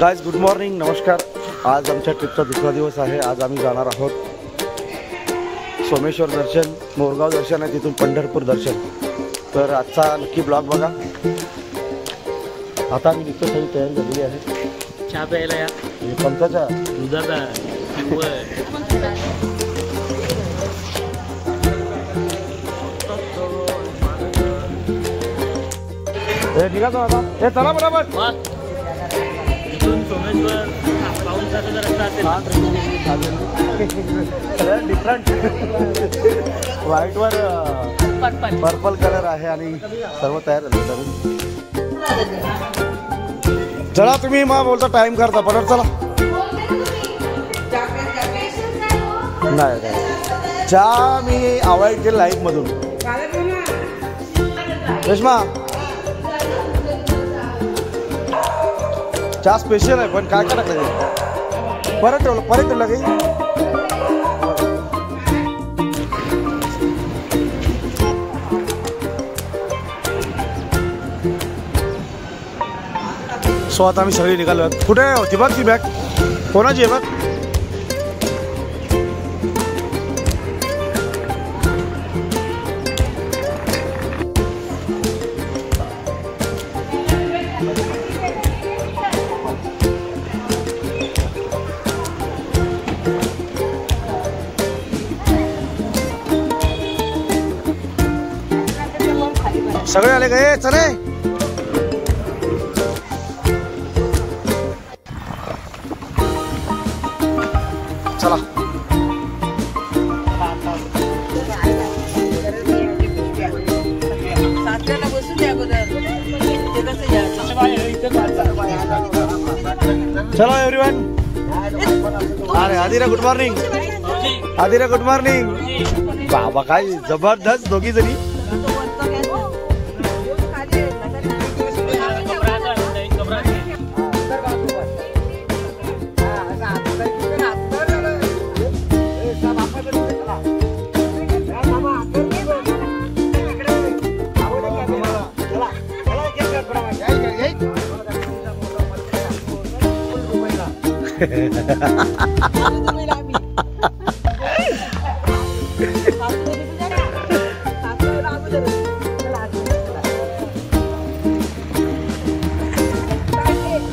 Guys good morning, नमस्कार। आज आमच्या ट्रिपचा दुसरा दिवस आहे। आज आम्ही जाणार आहोत सोमेश्वर दर्शन, मोरगाव दर्शन आहे, तिथून पंढरपूर दर्शन। तर आजचा नक्की ब्लॉग बघा। आता आम्ही निघतो, सगळी तयारी झालेली आहे। चहा प्यायला या, पंचाचा दुधाचा निघा तो आता। हे चला बरोबर इथून सोमेश्वर पाऊल जायचा रस्ता असेल, डिफरंट व्हाईटवर पर्पल कलर आहे आणि सर्व तयार झाले। चला तुम्ही मग बोलता टाइम करता पटकन चला। नाही चहा मी अवॉइड केलं लाईफ मधून। रेश्मा चहा स्पेशल आहे, पण काय काय टाकलं? परत ठेवलं काही। सो आता आम्ही सगळी निघालो। कुठे होती बघ ती बॅग, कोणाची आहे बघ? सगळे आले का? चले चला। चलो एवरीवन। अरे Adira good morning, Adira good morning. बाबा काय जबरदस्त दोघी जणी।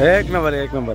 एक नंबर, एक नंबर।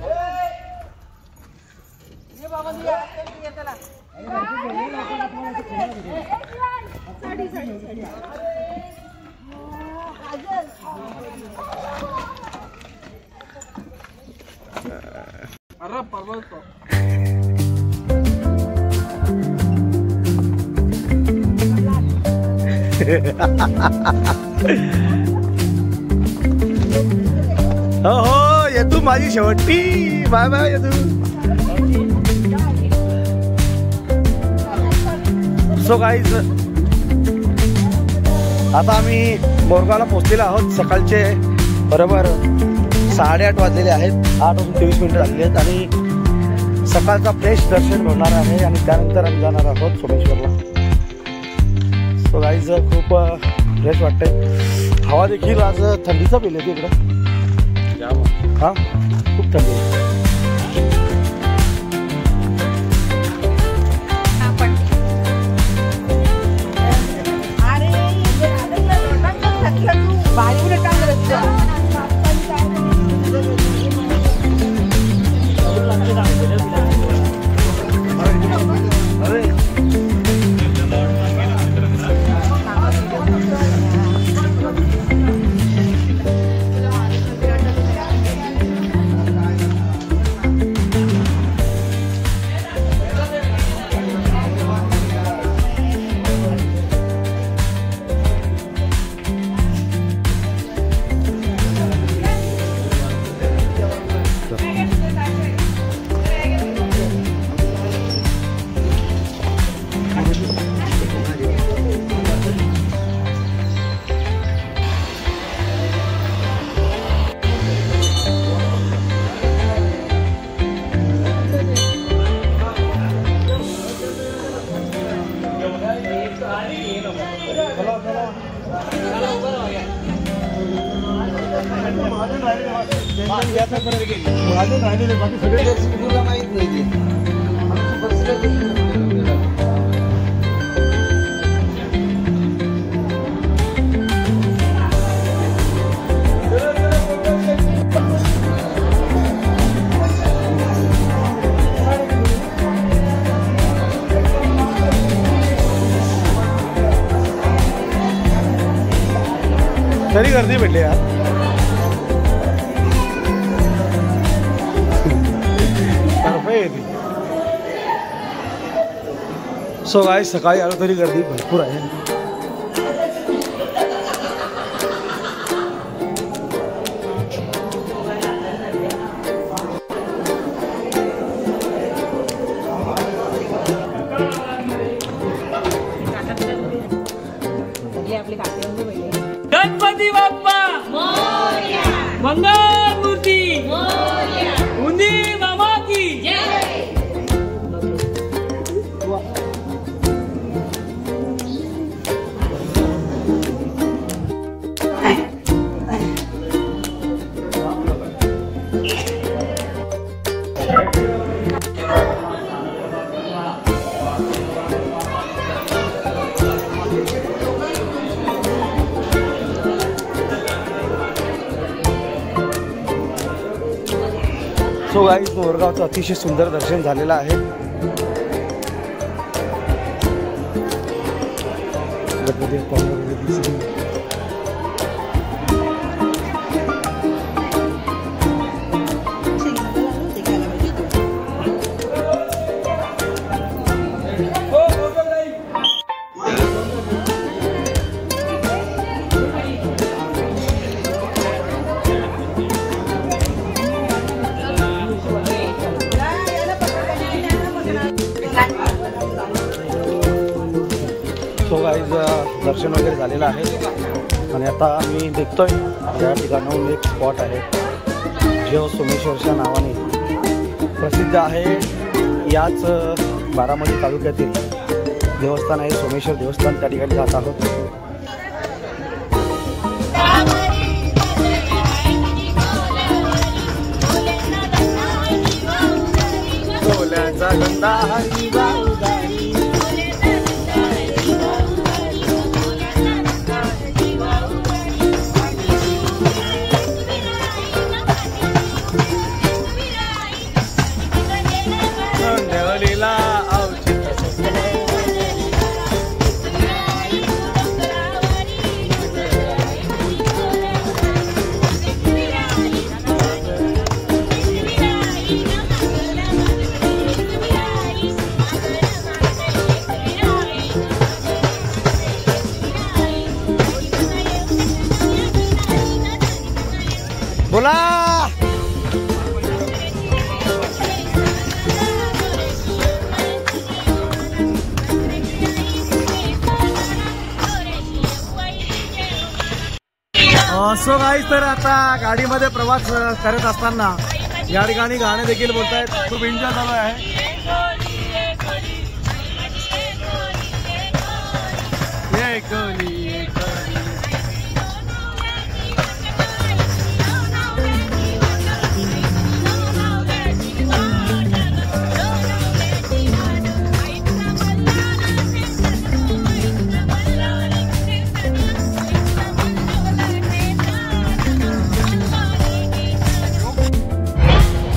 हो हो येतू माझी शेवटी। बाय बाय येतू। सो गाईज आता आम्ही मोरगावला पोहोचलेलो आहोत। सकाळचे बरोबर 8:30 वाजलेले आहेत। 8:23 झालेले आहेत आणि सकाळचा फ्रेश दर्शन होणार आहे आणि त्यानंतर आम्ही जाणार आहोत सोमेश्वरला। सो गाईज खूप फ्रेश वाटतंय। हवा देखील आज थंडीचा पेल येते इकडं। हाँ खूप थंडी आहे। राहिलेले बाकी सगळे तुला माहित नाही तरी गर्दी भेटली यार. सो गाय सकाळी आलो तरी गर्दी भरपूर आहे. गणपती बाप्पा मंगल मूर्ती उंदी मामा की सो गाईज मोरगावचं अतिशय सुंदर दर्शन झालेलं आहे. सो गाईज दर्शन वगैरे झालेलं आहे आणि आता मी देखतोय या ठिकाणाहून एक स्पॉट आहे जो सोमेश्वरच्या नावाने प्रसिद्ध आहे. याच बारामती तालुक्यातील देवस्थान आहे सोमेश्वर देवस्थान. त्या ठिकाणी जात आहोत. बोला सो गाईज तर आता गाडीमध्ये प्रवास करत असताना या ठिकाणी गाणे देखील बोलतायत. खूप एन्जॉय झालो आहे.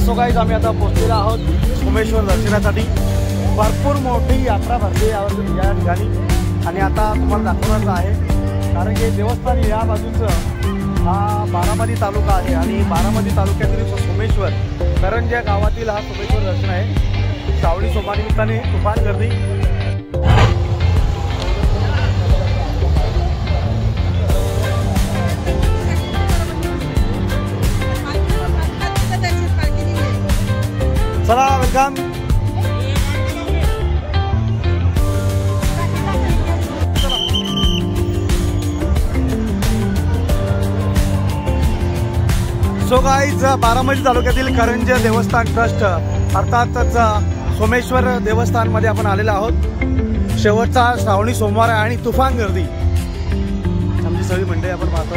सो गाईज आम्ही आता पोहोचलेलो आहोत सोमेश्वर दर्शनासाठी. भरपूर मोठी यात्रा भरली या ठिकाणी आणि आता तुम्हाला दाखवणारच आहे कारण की देवस्थान या बाजूचं हा बारामती तालुका आहे आणि बारामती तालुक्यातील सोमेश्वर करंजा गावातील हा सोमेश्वर दर्शन आहे. श्रावणी सोमवारनिमित्ताने तुफान गर्दी. चला वेलकम. सो गाईज बारामती तालुक्यातील करंजा देवस्थान ट्रस्ट अर्थातच सोमेश्वर देवस्थानमध्ये आपण आलेलो आहोत. शेवटचा श्रावणी सोमवार आहे आणि तुफान गर्दी. आमची सगळी मंडळी आपण पाहतो.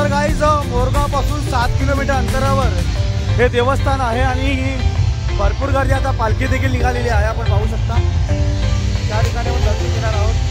तर गाईज मोरगाव पासून 7 किलोमीटर अंतरावर हे देवस्थान आहे आणि भरपूर गर्दी आता पालखी देखील निघालेली आहे. आपण पाहू शकता त्या ठिकाणी आपण दर्शन घेणार आहोत.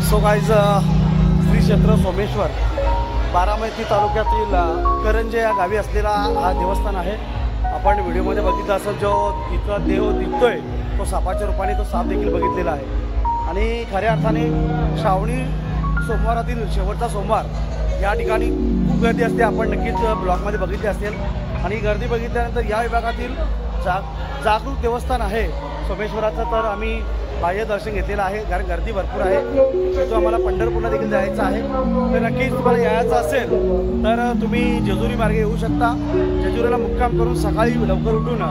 सो गाईज श्री क्षेत्र सोमेश्वर बारामती तालुक्यातील करंजे या गावी असलेला हा देवस्थान आहे. आपण व्हिडिओमध्ये बघितलं असं जो इथला देव दिसतोय तो सापाच्या रूपाने तो साप देखील बघितलेला आहे. आणि खऱ्या अर्थाने श्रावणी सोमवारातील शेवटचा सोमवार या ठिकाणी खूप गर्दी असते. आपण नक्कीच ब्लॉगमध्ये बघितली असेल. आणि गर्दी बघितल्यानंतर या विभागातील जागृत देवस्थान आहे सोमेश्वराचं, तर आम्ही बाह्य दर्शन घेतलेलं आहे कारण गर्दी भरपूर आहे. तो आम्हाला पंढरपूरला देखील जायचं आहे. तर नक्कीच तुम्हाला यायचं असेल तर तुम्ही जेजुरी मार्गे येऊ शकता. जेजुरीला मुक्काम करून सकाळी लवकर उठून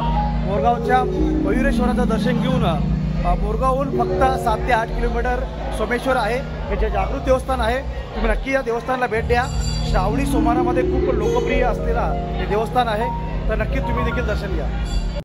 मोरगावच्या मयुरेश्वराचं दर्शन घेऊन मोरगावहून फक्त 7 ते 8 किलोमीटर सोमेश्वर आहे. हे जे जागृत देवस्थान आहे. तुम्ही नक्की या देवस्थानाला भेट द्या. श्रावणी सोमवारामध्ये खूप लोकप्रिय असलेला हे देवस्थान आहे. तर नक्की तुम्ही देखील दर्शन घ्या.